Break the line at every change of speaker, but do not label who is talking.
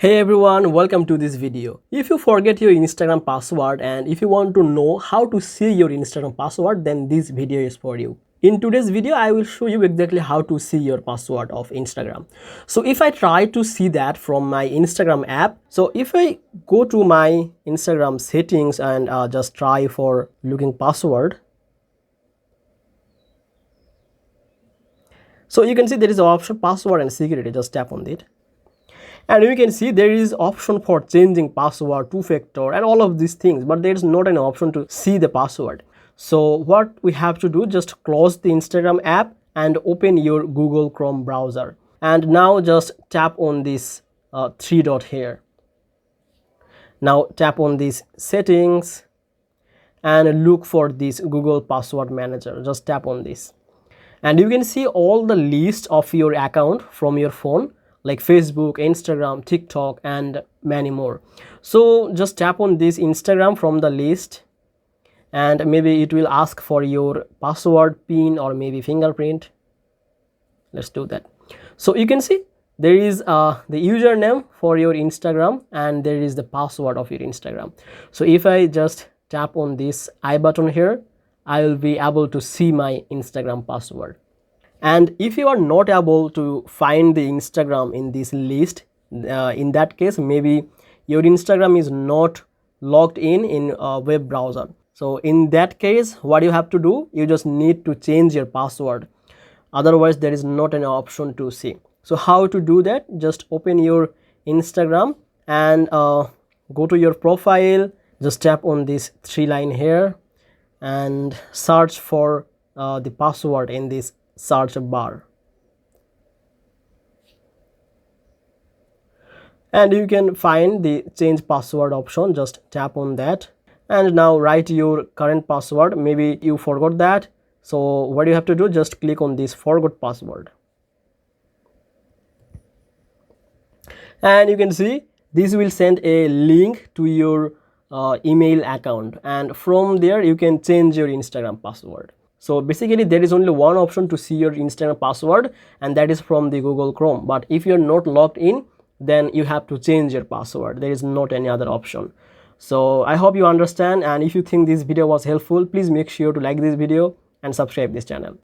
Hey everyone, welcome to this video. If you forget your Instagram password and if you want to know how to see your Instagram password, then this video is for you. In today's video, I will show you exactly how to see your password of Instagram. So if I try to see that from my Instagram app, so if I go to my Instagram settings and just try for looking password, so you can see there is an option password and security. Just tap on it. And you can see there is option for changing password, two-factor and all of these things, but there is not an option to see the password. So what we have to do, just close the Instagram app and open your Google Chrome browser. And now just tap on this three dot here. Now tap on this settings and look for this Google Password Manager. Just tap on this. And you can see all the list of your account from your phone, like Facebook, Instagram, TikTok and many more. So just tap on this Instagram from the list and maybe it will ask for your password, PIN or maybe fingerprint. Let's do that. So you can see there is the username for your Instagram and there is the password of your Instagram. So if I just tap on this I button here, I will be able to see my Instagram password. And if you are not able to find the Instagram in this list, in that case maybe your Instagram is not logged in a web browser. So in that case what you have to do, you just need to change your password, otherwise there is not an option to see. So how to do that? Just open your Instagram and go to your profile, just tap on this three line here and search for the password in this search bar, and you can find the change password option. Just tap on that and now write your current password. Maybe you forgot that, so what you have to do, just click on this forgot password and you can see this will send a link to your email account, and from there you can change your Instagram password. So basically there is only one option to see your Instagram password, and that is from the Google Chrome. But if you're not logged in, then you have to change your password. There is not any other option. So I hope you understand, and if you think this video was helpful, please make sure to like this video and subscribe this channel.